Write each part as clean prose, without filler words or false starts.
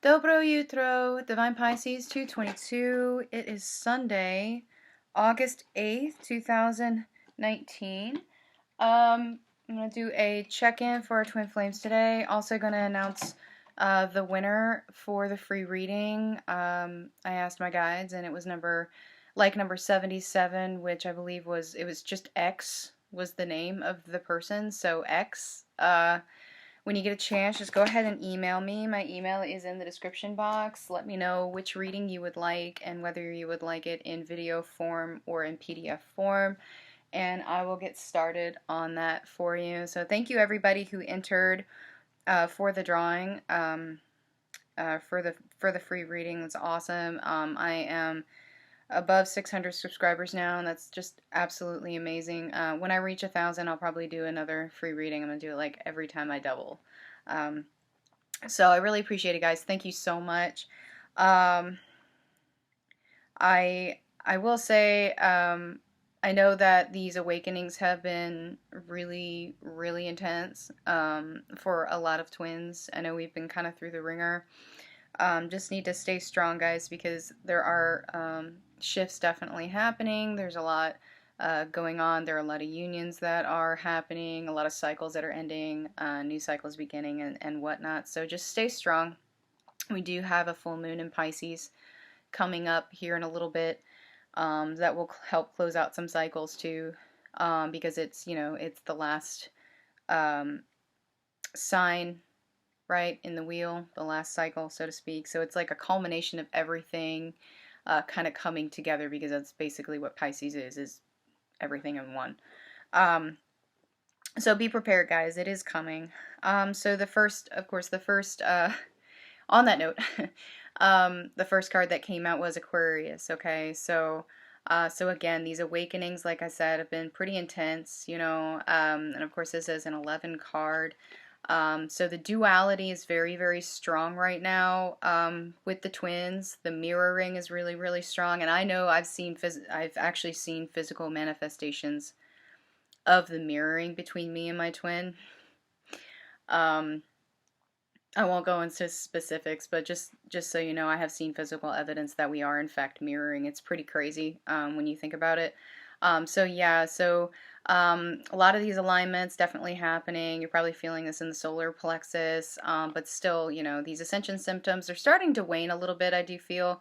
Dobro Jutro, Divine Pisces 222. It is Sunday, August 8th, 2019. I'm going to do a check-in for our Twin Flames today. Also going to announce the winner for the free reading. I asked my guides, and it was number 77, which I believe it was just X was the name of the person. So X. When you get a chance, just go ahead and email me. My email is in the description box. Let me know which reading you would like and whether you would like it in video form or in PDF form, and I will get started on that for you. So thank you everybody who entered for the drawing, for the free reading. That's awesome. I am above 600 subscribers now, and that's just absolutely amazing. When I reach 1,000, I'll probably do another free reading. I'm gonna do it like every time I double. So I really appreciate it, guys. Thank you so much. I will say, I know that these awakenings have been really, really intense for a lot of twins. I know we've been kind of through the ringer. Just need to stay strong, guys, because there are shifts definitely happening. There's a lot going on. There are a lot of unions that are happening, a lot of cycles that are ending, new cycles beginning, and whatnot. So just stay strong. We do have a full moon in Pisces coming up here in a little bit that will help close out some cycles too, because it's, it's the last sign, right, in the wheel, the last cycle, so to speak. So it's like a culmination of everything kind of coming together, because that's basically what Pisces is everything in one. So be prepared, guys. It is coming. So the first, of course, on that note, the first card that came out was Aquarius, okay? So again, these awakenings, like I said, have been pretty intense, and of course this is an 11 card. So the duality is very, very strong right now with the twins. The mirroring is really, really strong, and I know I've actually seen physical manifestations of the mirroring between me and my twin. I won't go into specifics, but just so you know, I have seen physical evidence that we are in fact mirroring. It's pretty crazy when you think about it. So yeah, a lot of these alignments definitely happening. You're probably feeling this in the solar plexus, but still, these ascension symptoms are starting to wane a little bit, I do feel,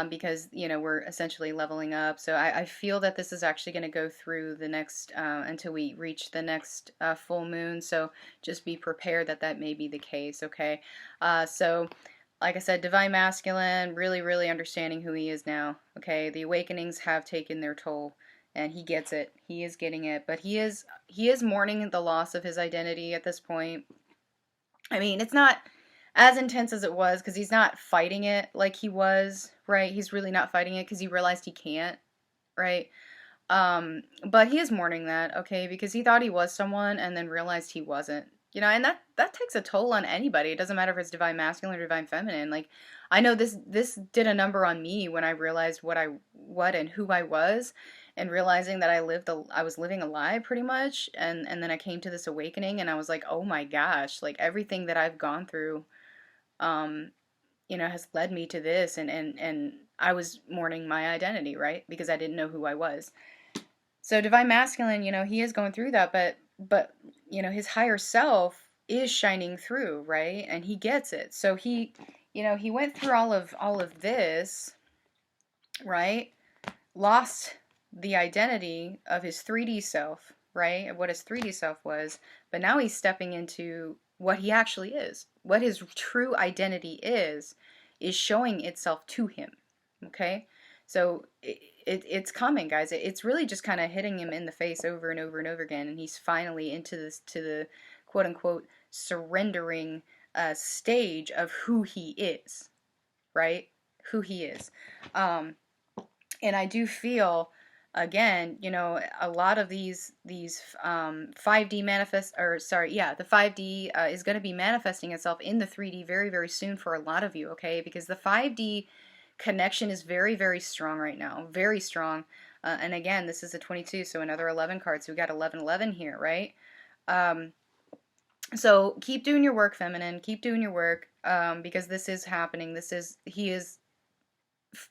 because, we're essentially leveling up. So I feel that this is actually going to go through the next, until we reach the next full moon. So just be prepared that that may be the case, okay? So like I said, Divine Masculine, really, really understanding who he is now, okay? The awakenings have taken their toll, and he gets it. He is getting it, but he is mourning the loss of his identity at this point. I mean, it's not as intense as it was, because he's not fighting it like he was, right? He's really not fighting it because he realized he can't, right? But he is mourning that, okay, because he thought he was someone and then realized he wasn't. And that takes a toll on anybody. It doesn't matter if it's divine masculine or divine feminine. Like, I know this did a number on me when I realized what and who I was, and realizing that I was living a lie pretty much, and then I came to this awakening, and I was like, oh my gosh, like everything that I've gone through has led me to this, and I was mourning my identity, right? Because I didn't know who I was. So divine masculine, he is going through that, but his higher self is shining through, right? And he gets it. So he went through all of this, right? Lost the identity of his 3D self, right? What his 3D self was, but now he's stepping into what he actually is. What his true identity is showing itself to him, okay? So it's coming, guys. It's really just kind of hitting him in the face over and over and over again, and he's finally into the quote-unquote surrendering stage of who he is, right? Who he is. And I do feel, again, a lot of these 5D the 5D is going to be manifesting itself in the 3D very, very soon for a lot of you, okay? Because the 5D connection is very, very strong right now, very strong. And again, this is a 22, so another 11 card, so we got 1111 here, right? So keep doing your work, feminine. Keep doing your work, because this is happening. He is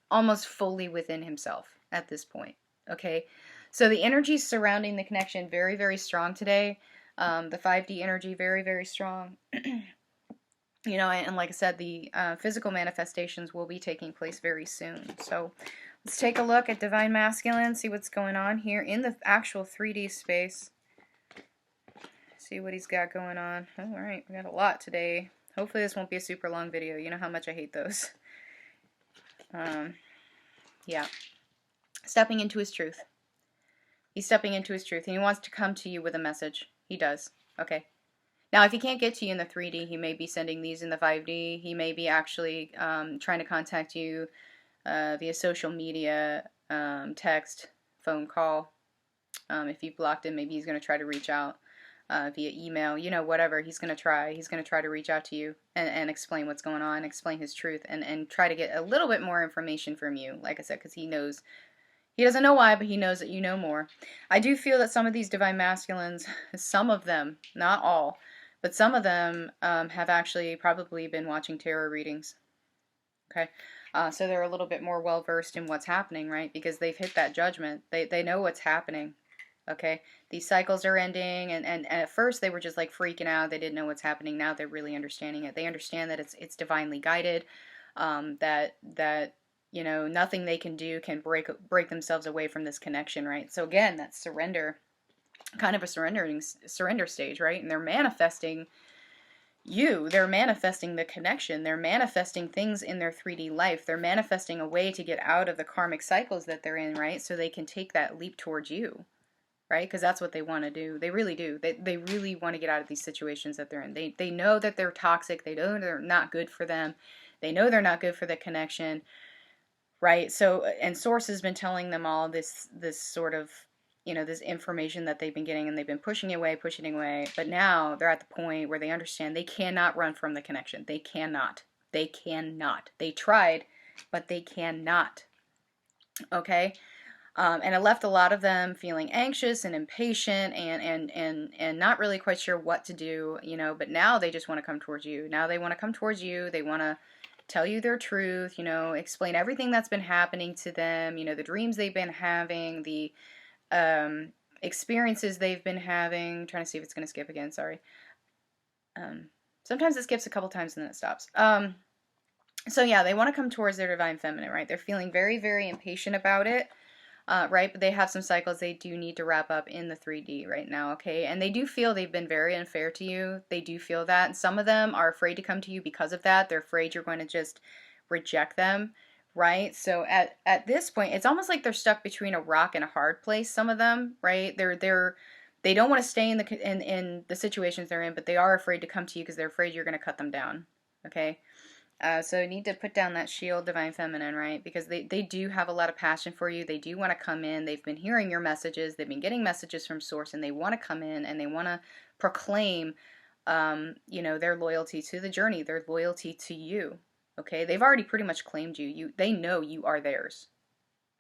almost fully within himself at this point. Okay, so the energy surrounding the connection very, very strong today. The 5D energy very, very strong. You know, and like I said, the physical manifestations will be taking place very soon. So let's take a look at Divine Masculine, see what's going on here in the actual 3D space. See what he's got going on. All right, we got a lot today. Hopefully this won't be a super long video. You know how much I hate those. Yeah. Stepping into his truth. He's stepping into his truth, and he wants to come to you with a message. He does. Okay. Now, if he can't get to you in the 3D, he may be sending these in the 5D. He may be actually trying to contact you via social media, text, phone call. If you blocked him, maybe he's going to try to reach out via email. You know, whatever. He's going to try. He's going to try to reach out to you and explain what's going on, explain his truth, and try to get a little bit more information from you, like I said, because he knows. He doesn't know why, but he knows that you know more. I do feel that some of these Divine Masculines, some of them, not all, but some of them have actually probably been watching tarot readings. Okay, so they're a little bit more well versed in what's happening, right? Because they've hit that judgment. They know what's happening. Okay, these cycles are ending, and at first they were just like freaking out. They didn't know what's happening. Now they're really understanding it. They understand that it's divinely guided. That you know, nothing they can do can break themselves away from this connection, right? So again, that's surrender, kind of a surrender stage, right? And they're manifesting you. They're manifesting the connection. They're manifesting things in their 3D life. They're manifesting a way to get out of the karmic cycles that they're in, right? So they can take that leap towards you, right? Because that's what they want to do. They really do. They really want to get out of these situations that they're in. They know that they're toxic. They know they're not good for them. They know they're not good for the connection. Right. So, and Source has been telling them all this sort of, you know, this information that they've been getting, and they've been pushing it away. But now they're at the point where they understand they cannot run from the connection. They cannot. They cannot. They tried, but they cannot. Okay. And it left a lot of them feeling anxious and impatient and not really quite sure what to do, you know, but now they just want to come towards you. Now they want to come towards you. They want to tell you their truth, you know, explain everything that's been happening to them, you know, the dreams they've been having, the experiences they've been having. I'm trying to see if it's going to skip again, sorry. Sometimes it skips a couple times and then it stops. So yeah, they want to come towards their divine feminine, right? They're feeling very, very impatient about it. Right, but they have some cycles they do need to wrap up in the 3D right now, okay? And they do feel they've been very unfair to you. They do feel that. And some of them are afraid to come to you because of that. They're afraid you're going to just reject them, right? So at this point, it's almost like they're stuck between a rock and a hard place, some of them, right? They don't want to stay in the situations they're in, but they are afraid to come to you because they're afraid you're going to cut them down, okay? So you need to put down that shield, Divine Feminine, right? Because they do have a lot of passion for you. They do want to come in. They've been hearing your messages. They've been getting messages from Source, and they want to come in and they want to proclaim, you know, their loyalty to the journey, their loyalty to you. Okay, they've already pretty much claimed you. They know you are theirs.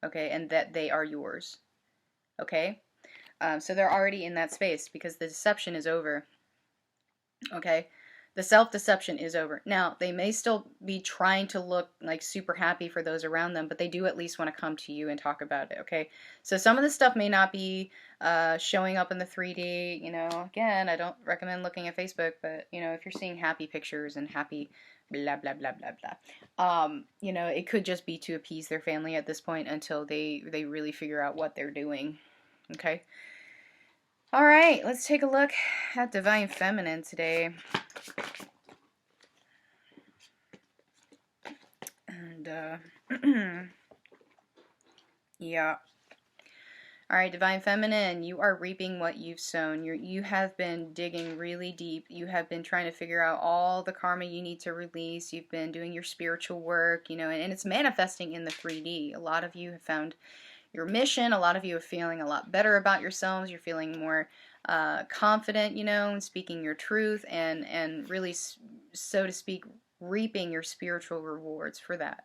Okay, and that they are yours. Okay, so they're already in that space because the deception is over. Okay. The self-deception is over. Now, they may still be trying to look like super happy for those around them, but they do at least want to come to you and talk about it, okay? So some of this stuff may not be showing up in the 3D, you know. Again, I don't recommend looking at Facebook, but, you know, if you're seeing happy pictures and happy blah, blah, blah, blah, blah, you know, it could just be to appease their family at this point until they really figure out what they're doing, okay? All right, let's take a look at Divine Feminine today. And, yeah. All right, Divine Feminine, you are reaping what you've sown. You have been digging really deep. You have been trying to figure out all the karma you need to release. You've been doing your spiritual work, you know, and it's manifesting in the 3D. A lot of you have found your mission. A lot of you are feeling a lot better about yourselves. You're feeling more confident, you know, in speaking your truth and really, so to speak, reaping your spiritual rewards for that.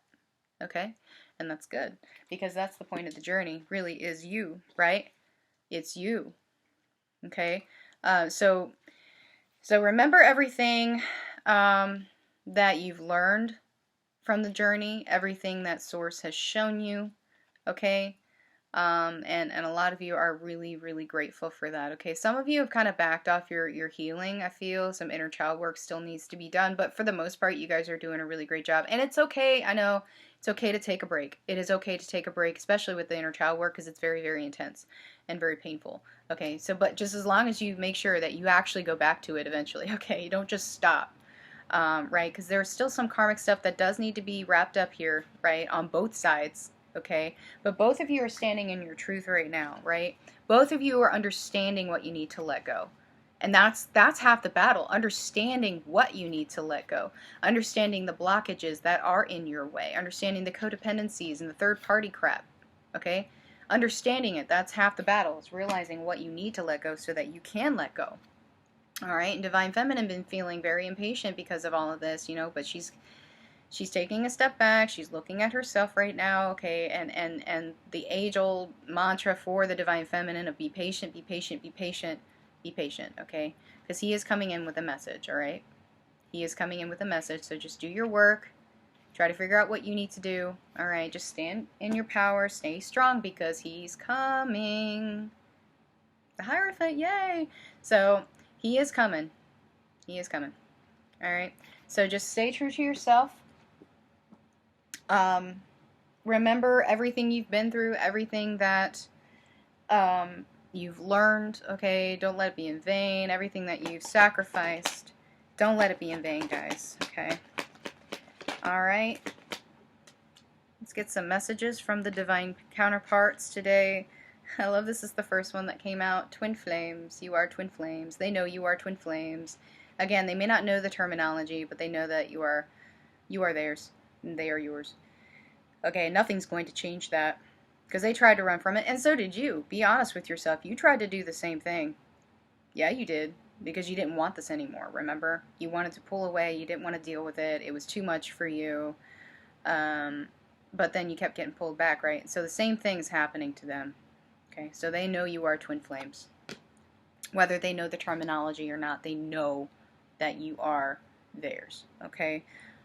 Okay? And that's good because that's the point of the journey, really, is you, right? It's you. Okay? So So remember everything that you've learned from the journey, everything that Source has shown you, okay? And a lot of you are really, really grateful for that, okay? Some of you have kind of backed off your healing, I feel. Some inner child work still needs to be done, but for the most part, you guys are doing a really great job. And it's okay, I know, it's okay to take a break. It is okay to take a break, especially with the inner child work, because it's very, very intense and very painful. Okay, so but just as long as you make sure that you actually go back to it eventually, okay? You don't just stop. Right? Because there's still some karmic stuff that does need to be wrapped up here, right? On both sides, okay? But both of you are standing in your truth right now, right? Both of you are understanding what you need to let go. And that's half the battle, understanding what you need to let go, understanding the blockages that are in your way, understanding the codependencies and the third party crap, okay? Understanding it, that's half the battle, is realizing what you need to let go so that you can let go. All right, and Divine Feminine been feeling very impatient because of all of this, you know, but she's taking a step back. She's looking at herself right now, okay, and the age-old mantra for the Divine Feminine of be patient, be patient, be patient, be patient, okay? Because he is coming in with a message, all right? He is coming in with a message, so just do your work. Try to figure out what you need to do, all right? Just stand in your power, stay strong because he's coming. The Hierophant, yay! So he is coming. He is coming. All right. So just stay true to yourself. Remember everything you've been through, everything that you've learned. Okay. Don't let it be in vain. Everything that you've sacrificed. Don't let it be in vain, guys. Okay. All right. Let's get some messages from the Divine Counterparts today. I love this is the first one that came out. Twin flames. You are twin flames. They know you are twin flames. Again, they may not know the terminology, but they know that you are theirs and they are yours. Okay, nothing's going to change that because they tried to run from it, and so did you. Be honest with yourself. You tried to do the same thing. Yeah, you did, because you didn't want this anymore, remember? You wanted to pull away. You didn't want to deal with it. It was too much for you. But then you kept getting pulled back, right? So the same thing's happening to them. Okay, so they know you are twin flames. Whether they know the terminology or not, they know that you are theirs. Okay,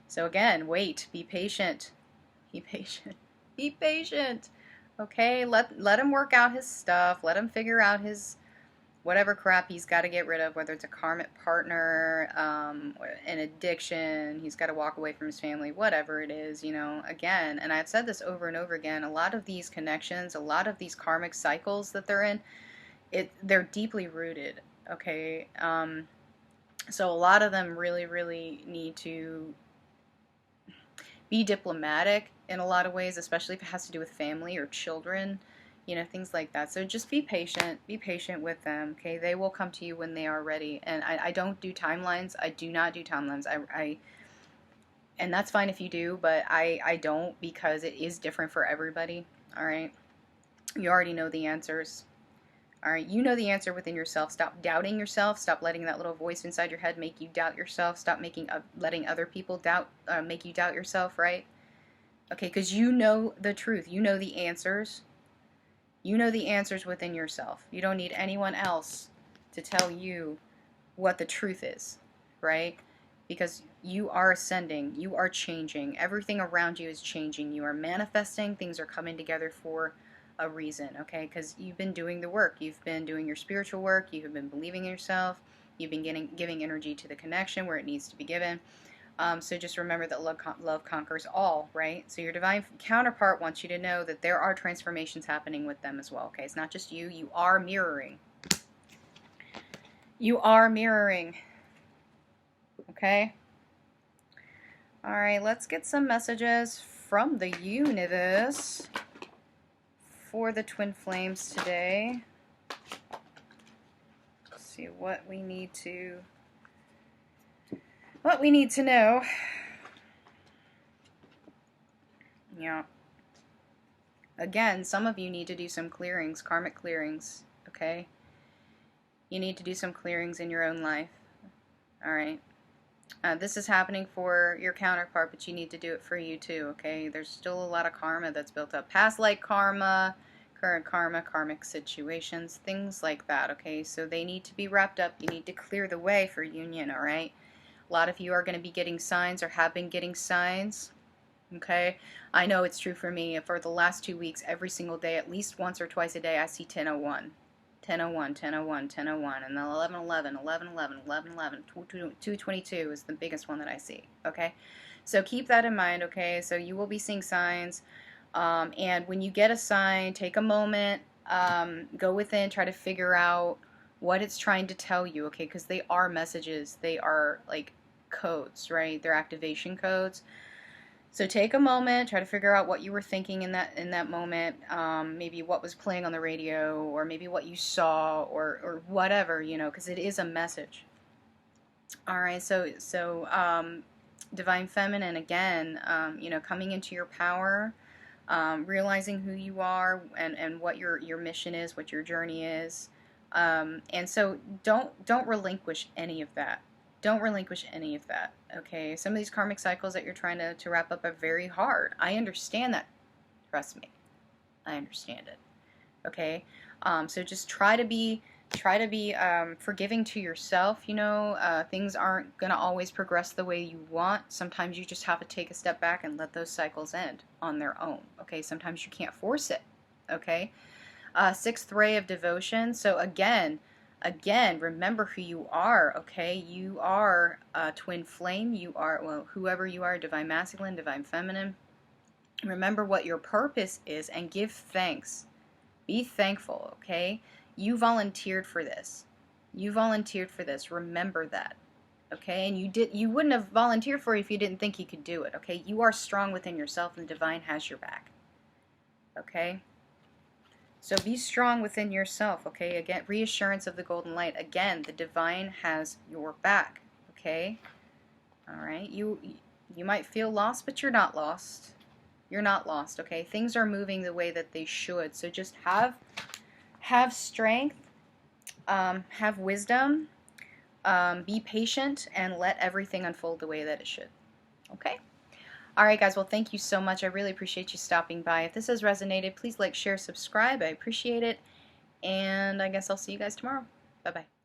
so again, wait, be patient, be patient, be patient. Okay, let him work out his stuff. Let him figure out his whatever crap he's got to get rid of, whether it's a karmic partner, an addiction, he's got to walk away from his family, whatever it is, you know, again, and I've said this over and over again, a lot of these connections, a lot of these karmic cycles that they're in, they're deeply rooted, okay, so a lot of them really, really need to be diplomatic in a lot of ways, especially if it has to do with family or children, you know, things like that. So just be patient with them, okay? They will come to you when they are ready. And I don't do timelines. I do not do timelines. And that's fine if you do, but I don't, because it is different for everybody, all right? You already know the answers. All right, you know the answer within yourself. Stop doubting yourself. Stop letting that little voice inside your head make you doubt yourself. Stop letting other people make you doubt yourself, right? Okay, because you know the truth. You know the answers. You know the answers within yourself. You don't need anyone else to tell you what the truth is, right? Because you are ascending. You are changing. Everything around you is changing. You are manifesting. Things are coming together for a reason, okay? Because you've been doing the work. You've been doing your spiritual work. You have been believing in yourself. You've been giving energy to the connection where it needs to be given. So just remember that love conquers all, right? So your divine counterpart wants you to know that there are transformations happening with them as well, okay? It's not just you. You are mirroring. You are mirroring. Okay? All right, let's get some messages from the universe for the twin flames today. Let's see what we need to know. Yeah. Again, some of you need to do some clearings, karmic clearings, okay? You need to do some clearings in your own life. All right. This is happening for your counterpart, but you need to do it for you too, okay? There's still a lot of karma that's built up. Past life karma, current karma, karmic situations, things like that, okay? So they need to be wrapped up. You need to clear the way for union, all right? A lot of you are going to be getting signs or have been getting signs, okay? I know it's true for me. For the last 2 weeks, every single day, at least once or twice a day, I see 1001. 1001, 1001, 1001, and then 1111, 1111, 1111, 222 is the biggest one that I see, okay? So keep that in mind, okay? So you will be seeing signs, and when you get a sign, take a moment, go within, try to figure out what it's trying to tell you, okay? Because they are messages, they are like codes, right? They're activation codes. So take a moment, try to figure out what you were thinking in that moment, maybe what was playing on the radio, or maybe what you saw, or whatever, you know, because it is a message. All right, so Divine Feminine, again, you know, coming into your power, realizing who you are and what your mission is, what your journey is, and so don't relinquish any of that. Don't relinquish any of that, okay? Some of these karmic cycles that you're trying to wrap up are very hard. I understand that. Trust me. I understand it, okay? So just try to be forgiving to yourself, you know. Things aren't going to always progress the way you want. Sometimes you just have to take a step back and let those cycles end on their own, okay? Sometimes you can't force it, okay? Sixth ray of devotion. So again, remember who you are, okay? You are a twin flame. You are, well, whoever you are, divine masculine, divine feminine. Remember what your purpose is and give thanks. Be thankful, okay? You volunteered for this. You volunteered for this. Remember that, okay? And you wouldn't have volunteered for it if you didn't think you could do it, okay? You are strong within yourself, and the divine has your back, okay? So be strong within yourself, okay? Again, reassurance of the golden light. Again, the divine has your back, okay? All right? You might feel lost, but you're not lost. You're not lost, okay? Things are moving the way that they should. So just have strength, have wisdom, be patient, and let everything unfold the way that it should, okay? All right, guys, well, thank you so much. I really appreciate you stopping by. If this has resonated, please like, share, subscribe. I appreciate it. And I guess I'll see you guys tomorrow. Bye-bye.